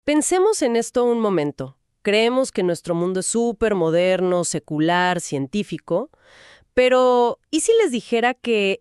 Pensemos en esto un momento. Creemos que nuestro mundo es súper moderno, secular, científico, pero ¿y si les dijera que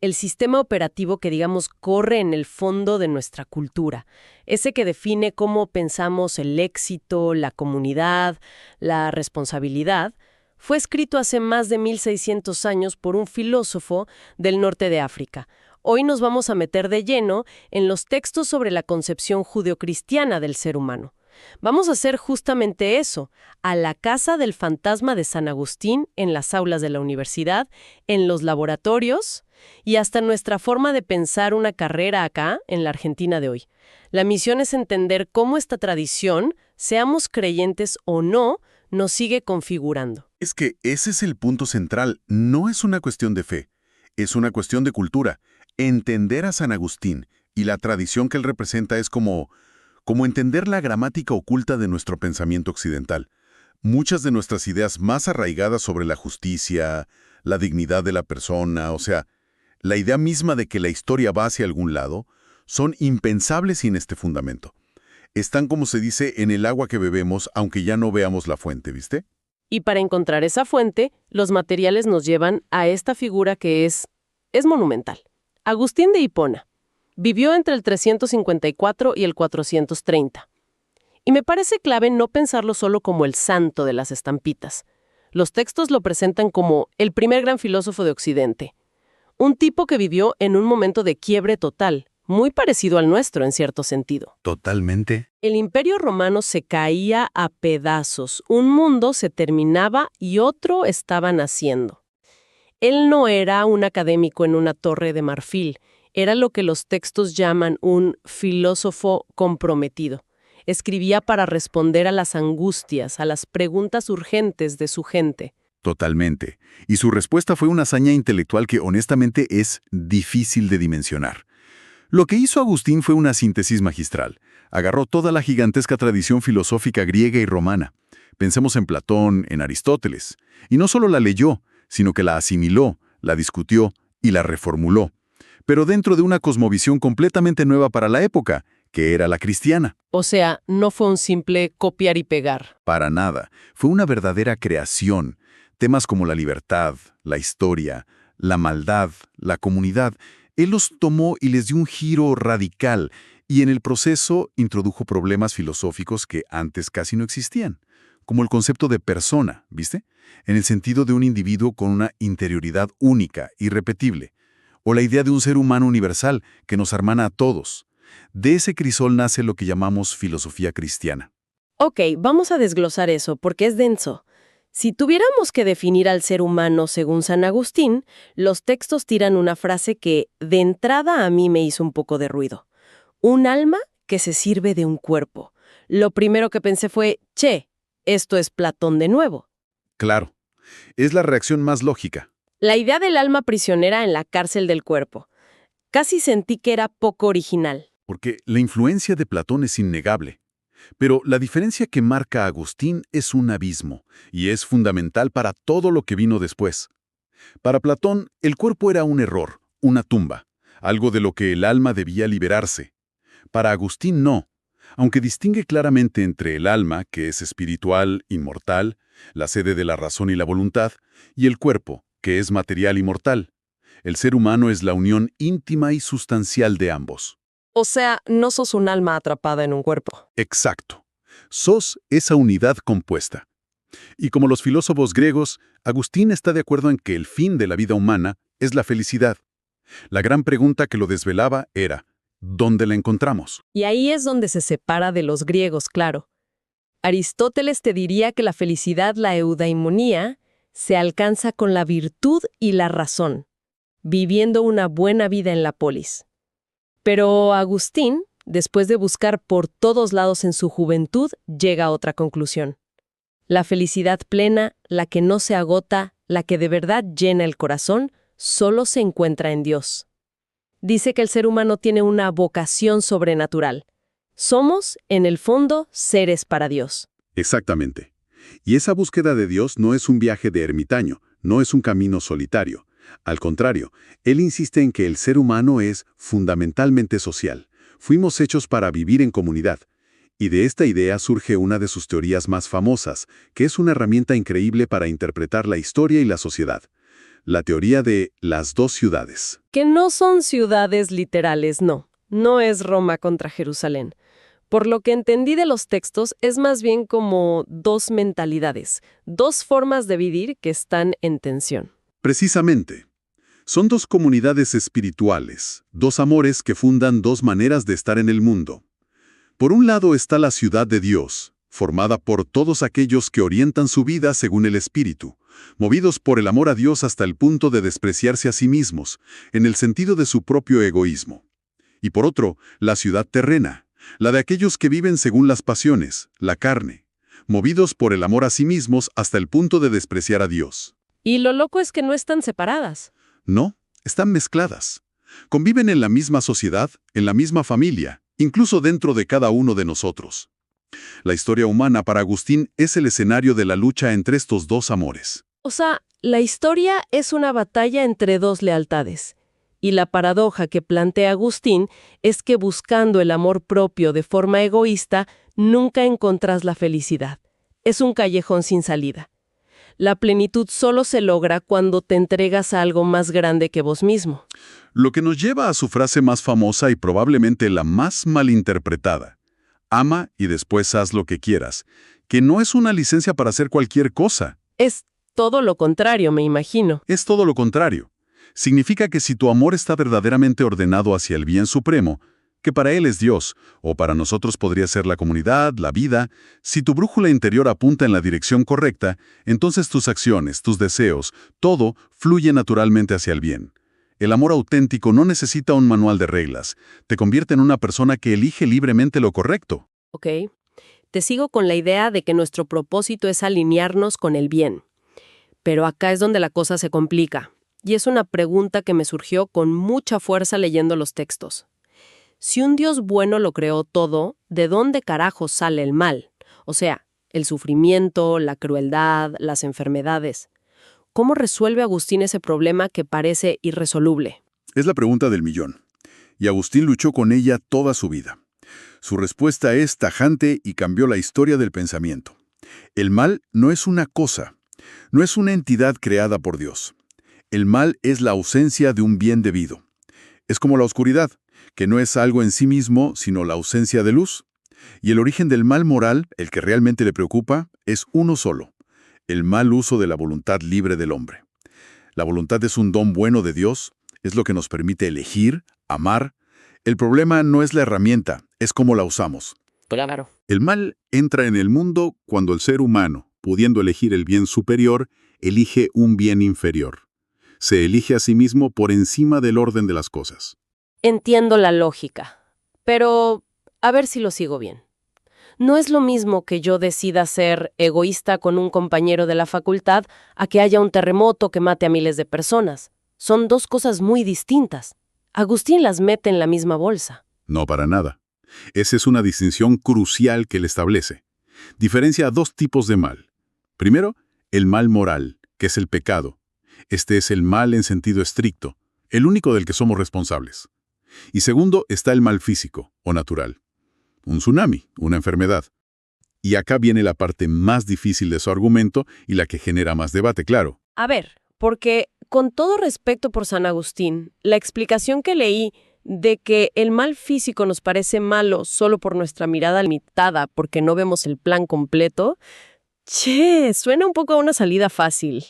el sistema operativo que, digamos, corre en el fondo de nuestra cultura, ese que define cómo pensamos el éxito, la comunidad, la responsabilidad, fue escrito hace más de 1600 años por un filósofo del norte de África? Hoy nos vamos a meter de lleno en los textos sobre la concepción judeocristiana del ser humano. Vamos a hacer justamente eso, a la casa del fantasma de San Agustín, en las aulas de la universidad, en los laboratorios y hasta nuestra forma de pensar una carrera acá, en la Argentina de hoy. La misión es entender cómo esta tradición, seamos creyentes o no, nos sigue configurando. Es que ese es el punto central. No es una cuestión de fe, es una cuestión de cultura. Entender a San Agustín y la tradición que él representa es como entender la gramática oculta de nuestro pensamiento occidental. Muchas de nuestras ideas más arraigadas sobre la justicia, la dignidad de la persona, o sea, la idea misma de que la historia va hacia algún lado, son impensables sin este fundamento. Están, como se dice, en el agua que bebemos, aunque ya no veamos la fuente, ¿viste? Y para encontrar esa fuente, los materiales nos llevan a esta figura que es monumental. Agustín de Hipona. Vivió entre el 354 y el 430. Y me parece clave no pensarlo solo como el santo de las estampitas. Los textos lo presentan como el primer gran filósofo de Occidente. Un tipo que vivió en un momento de quiebre total, muy parecido al nuestro en cierto sentido. Totalmente. El Imperio Romano se caía a pedazos, un mundo se terminaba y otro estaba naciendo. Él no era un académico en una torre de marfil, era lo que los textos llaman un filósofo comprometido. Escribía para responder a las angustias, a las preguntas urgentes de su gente. Totalmente. Y su respuesta fue una hazaña intelectual que honestamente es difícil de dimensionar. Lo que hizo Agustín fue una síntesis magistral. Agarró toda la gigantesca tradición filosófica griega y romana. Pensemos en Platón, en Aristóteles. Y no solo la leyó, sino que la asimiló, la discutió y la reformuló. Pero dentro de una cosmovisión completamente nueva para la época, que era la cristiana. O sea, no fue un simple copiar y pegar. Para nada. Fue una verdadera creación. Temas como la libertad, la historia, la maldad, la comunidad, él los tomó y les dio un giro radical, y en el proceso introdujo problemas filosóficos que antes casi no existían, como el concepto de persona, ¿viste? En el sentido de un individuo con una interioridad única, irrepetible, o la idea de un ser humano universal que nos hermana a todos. De ese crisol nace lo que llamamos filosofía cristiana. Ok, vamos a desglosar eso, porque es denso. Si tuviéramos que definir al ser humano según San Agustín, los textos tiran una frase que, de entrada, a mí me hizo un poco de ruido. Un alma que se sirve de un cuerpo. Lo primero que pensé fue, esto es Platón de nuevo. Claro, es la reacción más lógica. La idea del alma prisionera en la cárcel del cuerpo. Casi sentí que era poco original. Porque la influencia de Platón es innegable. Pero la diferencia que marca a Agustín es un abismo, y es fundamental para todo lo que vino después. Para Platón, el cuerpo era un error, una tumba, algo de lo que el alma debía liberarse. Para Agustín no, aunque distingue claramente entre el alma, que es espiritual, inmortal, la sede de la razón y la voluntad, y el cuerpo, que es material y mortal. El ser humano es la unión íntima y sustancial de ambos. O sea, no sos un alma atrapada en un cuerpo. Exacto. Sos esa unidad compuesta. Y como los filósofos griegos, Agustín está de acuerdo en que el fin de la vida humana es la felicidad. La gran pregunta que lo desvelaba era, ¿dónde la encontramos? Y ahí es donde se separa de los griegos, claro. Aristóteles te diría que la felicidad, la eudaimonía, se alcanza con la virtud y la razón, viviendo una buena vida en la polis. Pero Agustín, después de buscar por todos lados en su juventud, llega a otra conclusión. La felicidad plena, la que no se agota, la que de verdad llena el corazón, solo se encuentra en Dios. Dice que el ser humano tiene una vocación sobrenatural. Somos, en el fondo, seres para Dios. Exactamente. Y esa búsqueda de Dios no es un viaje de ermitaño, no es un camino solitario. Al contrario, él insiste en que el ser humano es fundamentalmente social. Fuimos hechos para vivir en comunidad. Y de esta idea surge una de sus teorías más famosas, que es una herramienta increíble para interpretar la historia y la sociedad. La teoría de las dos ciudades. Que no son ciudades literales, no. No es Roma contra Jerusalén. Por lo que entendí de los textos, es más bien como dos mentalidades, dos formas de vivir que están en tensión. Precisamente. Son dos comunidades espirituales, dos amores que fundan dos maneras de estar en el mundo. Por un lado está la ciudad de Dios, formada por todos aquellos que orientan su vida según el Espíritu, movidos por el amor a Dios hasta el punto de despreciarse a sí mismos, en el sentido de su propio egoísmo. Y por otro, la ciudad terrena, la de aquellos que viven según las pasiones, la carne, movidos por el amor a sí mismos hasta el punto de despreciar a Dios. Y lo loco es que no están separadas. No, están mezcladas. Conviven en la misma sociedad, en la misma familia, incluso dentro de cada uno de nosotros. La historia humana para Agustín es el escenario de la lucha entre estos dos amores. O sea, la historia es una batalla entre dos lealtades. Y la paradoja que plantea Agustín es que buscando el amor propio de forma egoísta, nunca encontrás la felicidad. Es un callejón sin salida. La plenitud solo se logra cuando te entregas a algo más grande que vos mismo. Lo que nos lleva a su frase más famosa y probablemente la más malinterpretada. Ama y después haz lo que quieras, que no es una licencia para hacer cualquier cosa. Es todo lo contrario, me imagino. Es todo lo contrario. Significa que si tu amor está verdaderamente ordenado hacia el bien supremo, que para él es Dios, o para nosotros podría ser la comunidad, la vida, si tu brújula interior apunta en la dirección correcta, entonces tus acciones, tus deseos, todo fluye naturalmente hacia el bien. El amor auténtico no necesita un manual de reglas, te convierte en una persona que elige libremente lo correcto. Ok. Te sigo con la idea de que nuestro propósito es alinearnos con el bien. Pero acá es donde la cosa se complica. Y es una pregunta que me surgió con mucha fuerza leyendo los textos. Si un Dios bueno lo creó todo, ¿de dónde carajo sale el mal? O sea, el sufrimiento, la crueldad, las enfermedades. ¿Cómo resuelve Agustín ese problema que parece irresoluble? Es la pregunta del millón. Y Agustín luchó con ella toda su vida. Su respuesta es tajante y cambió la historia del pensamiento. El mal no es una cosa, no es una entidad creada por Dios. El mal es la ausencia de un bien debido. Es como la oscuridad, que no es algo en sí mismo, sino la ausencia de luz. Y el origen del mal moral, el que realmente le preocupa, es uno solo: el mal uso de la voluntad libre del hombre. La voluntad es un don bueno de Dios, es lo que nos permite elegir, amar. El problema no es la herramienta, es cómo la usamos. Claro. El mal entra en el mundo cuando el ser humano, pudiendo elegir el bien superior, elige un bien inferior. Se elige a sí mismo por encima del orden de las cosas. Entiendo la lógica, pero a ver si lo sigo bien. No es lo mismo que yo decida ser egoísta con un compañero de la facultad a que haya un terremoto que mate a miles de personas. Son dos cosas muy distintas. Agustín las mete en la misma bolsa. No, para nada. Esa es una distinción crucial que él establece. Diferencia a dos tipos de mal. Primero, el mal moral, que es el pecado. Este es el mal en sentido estricto, el único del que somos responsables. Y segundo, está el mal físico, o natural. Un tsunami, una enfermedad. Y acá viene la parte más difícil de su argumento y la que genera más debate, claro. A ver, porque con todo respeto por San Agustín, la explicación que leí de que el mal físico nos parece malo solo por nuestra mirada limitada porque no vemos el plan completo, suena un poco a una salida fácil,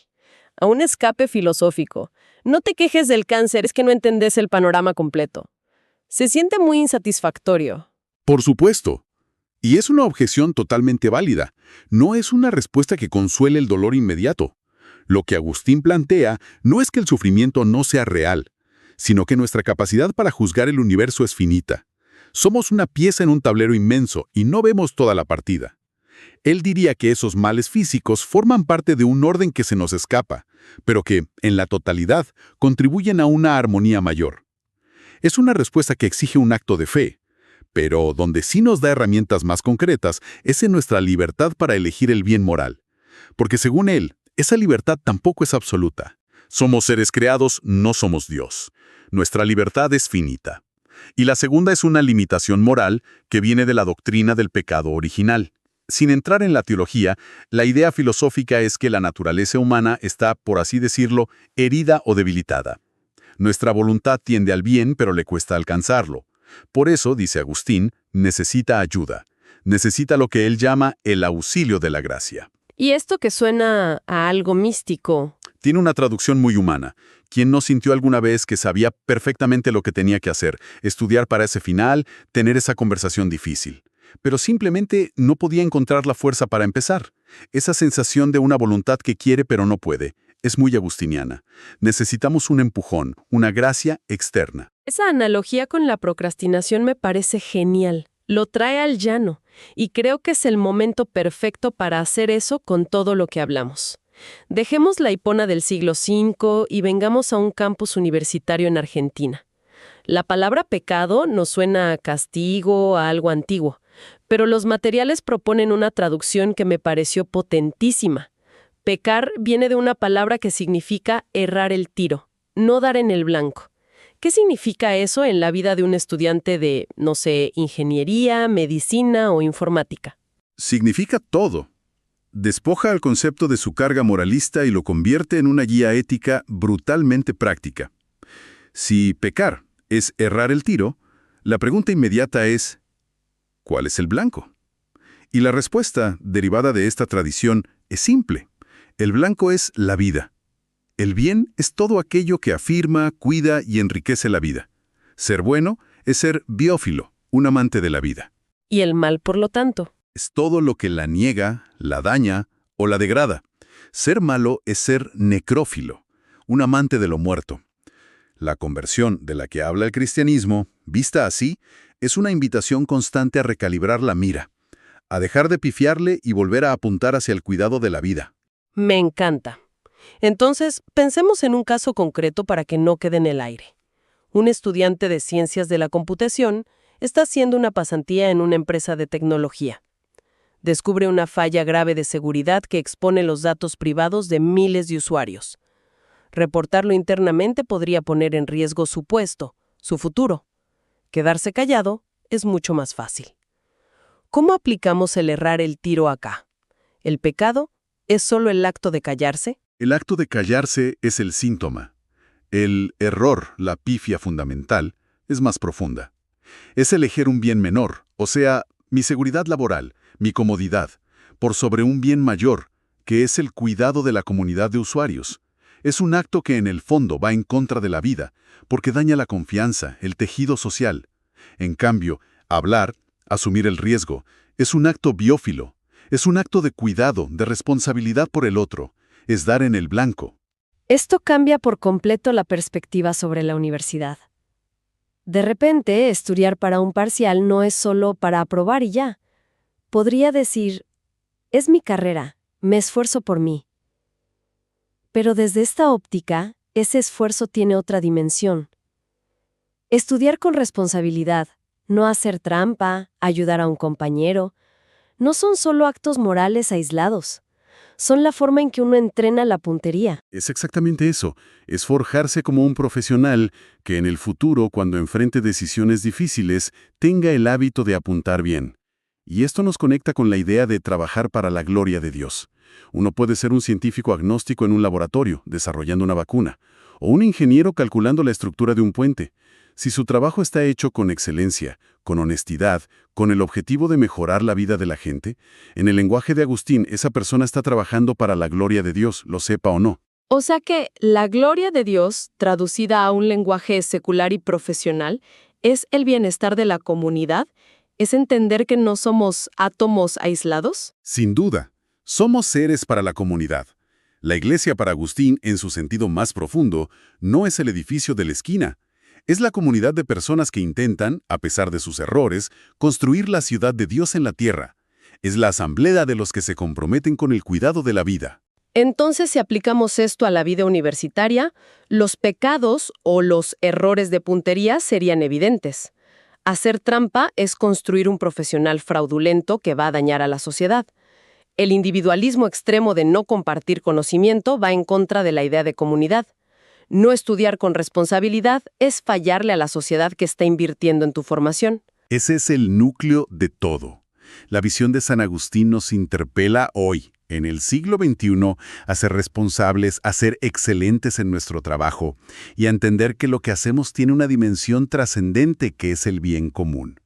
a un escape filosófico. No te quejes del cáncer, es que no entendés el panorama completo. Se siente muy insatisfactorio. Por supuesto. Y es una objeción totalmente válida. No es una respuesta que consuele el dolor inmediato. Lo que Agustín plantea no es que el sufrimiento no sea real, sino que nuestra capacidad para juzgar el universo es finita. Somos una pieza en un tablero inmenso y no vemos toda la partida. Él diría que esos males físicos forman parte de un orden que se nos escapa, pero que, en la totalidad, contribuyen a una armonía mayor. Es una respuesta que exige un acto de fe, pero donde sí nos da herramientas más concretas es en nuestra libertad para elegir el bien moral. Porque según él, esa libertad tampoco es absoluta. Somos seres creados, no somos Dios. Nuestra libertad es finita. Y la segunda es una limitación moral que viene de la doctrina del pecado original. Sin entrar en la teología, la idea filosófica es que la naturaleza humana está, por así decirlo, herida o debilitada. Nuestra voluntad tiende al bien, pero le cuesta alcanzarlo. Por eso, dice Agustín, necesita ayuda. Necesita lo que él llama el auxilio de la gracia. Y esto que suena a algo místico. Tiene una traducción muy humana. ¿Quién no sintió alguna vez que sabía perfectamente lo que tenía que hacer, estudiar para ese final, tener esa conversación difícil? Pero simplemente no podía encontrar la fuerza para empezar. Esa sensación de una voluntad que quiere pero no puede, es muy agustiniana. Necesitamos un empujón, una gracia externa. Esa analogía con la procrastinación me parece genial. Lo trae al llano, y creo que es el momento perfecto para hacer eso con todo lo que hablamos. Dejemos la hipona del siglo V y vengamos a un campus universitario en Argentina. La palabra pecado nos suena a castigo, a algo antiguo, pero los materiales proponen una traducción que me pareció potentísima. Pecar viene de una palabra que significa errar el tiro, no dar en el blanco. ¿Qué significa eso en la vida de un estudiante de, no sé, ingeniería, medicina o informática? Significa todo. Despoja al concepto de su carga moralista y lo convierte en una guía ética brutalmente práctica. Si pecar es errar el tiro, la pregunta inmediata es, ¿cuál es el blanco? Y la respuesta, derivada de esta tradición, es simple. El blanco es la vida. El bien es todo aquello que afirma, cuida y enriquece la vida. Ser bueno es ser biófilo, un amante de la vida. ¿Y el mal, por lo tanto? Es todo lo que la niega, la daña o la degrada. Ser malo es ser necrófilo, un amante de lo muerto. La conversión de la que habla el cristianismo, vista así, es una invitación constante a recalibrar la mira, a dejar de pifiarle y volver a apuntar hacia el cuidado de la vida. Me encanta. Entonces, pensemos en un caso concreto para que no quede en el aire. Un estudiante de ciencias de la computación está haciendo una pasantía en una empresa de tecnología. Descubre una falla grave de seguridad que expone los datos privados de miles de usuarios. Reportarlo internamente podría poner en riesgo su puesto, su futuro. Quedarse callado es mucho más fácil. ¿Cómo aplicamos el errar el tiro acá? ¿El pecado es solo el acto de callarse? El acto de callarse es el síntoma. El error, la pifia fundamental, es más profunda. Es elegir un bien menor, o sea, mi seguridad laboral, mi comodidad, por sobre un bien mayor, que es el cuidado de la comunidad de usuarios. Es un acto que en el fondo va en contra de la vida, porque daña la confianza, el tejido social. En cambio, hablar, asumir el riesgo, es un acto biófilo. Es un acto de cuidado, de responsabilidad por el otro. Es dar en el blanco. Esto cambia por completo la perspectiva sobre la universidad. De repente, estudiar para un parcial no es solo para aprobar y ya. Podría decir, es mi carrera, me esfuerzo por mí. Pero desde esta óptica, ese esfuerzo tiene otra dimensión. Estudiar con responsabilidad, no hacer trampa, ayudar a un compañero, no son solo actos morales aislados. Son la forma en que uno entrena la puntería. Es exactamente eso. Es forjarse como un profesional que en el futuro, cuando enfrente decisiones difíciles, tenga el hábito de apuntar bien. Y esto nos conecta con la idea de trabajar para la gloria de Dios. Uno puede ser un científico agnóstico en un laboratorio, desarrollando una vacuna, o un ingeniero calculando la estructura de un puente. Si su trabajo está hecho con excelencia, con honestidad, con el objetivo de mejorar la vida de la gente, en el lenguaje de Agustín, esa persona está trabajando para la gloria de Dios, lo sepa o no. O sea que la gloria de Dios, traducida a un lenguaje secular y profesional, es el bienestar de la comunidad, es entender que no somos átomos aislados. Sin duda, somos seres para la comunidad. La iglesia para Agustín, en su sentido más profundo, no es el edificio de la esquina. Es la comunidad de personas que intentan, a pesar de sus errores, construir la ciudad de Dios en la tierra. Es la asamblea de los que se comprometen con el cuidado de la vida. Entonces, si aplicamos esto a la vida universitaria, los pecados o los errores de puntería serían evidentes. Hacer trampa es construir un profesional fraudulento que va a dañar a la sociedad. El individualismo extremo de no compartir conocimiento va en contra de la idea de comunidad. No estudiar con responsabilidad es fallarle a la sociedad que está invirtiendo en tu formación. Ese es el núcleo de todo. La visión de San Agustín nos interpela hoy, en el siglo XXI, a ser responsables, a ser excelentes en nuestro trabajo y a entender que lo que hacemos tiene una dimensión trascendente que es el bien común.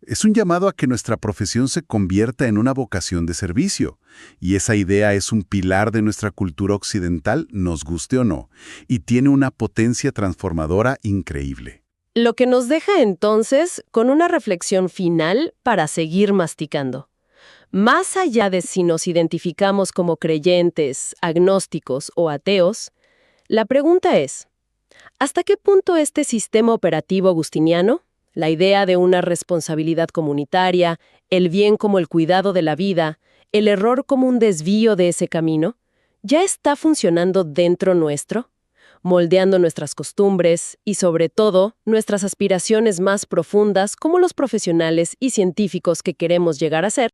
Es un llamado a que nuestra profesión se convierta en una vocación de servicio, y esa idea es un pilar de nuestra cultura occidental, nos guste o no, y tiene una potencia transformadora increíble. Lo que nos deja entonces con una reflexión final para seguir masticando. Más allá de si nos identificamos como creyentes, agnósticos o ateos, la pregunta es, ¿hasta qué punto este sistema operativo agustiniano, la idea de una responsabilidad comunitaria, el bien como el cuidado de la vida, el error como un desvío de ese camino, ya está funcionando dentro nuestro, moldeando nuestras costumbres y, sobre todo, nuestras aspiraciones más profundas como los profesionales y científicos que queremos llegar a ser?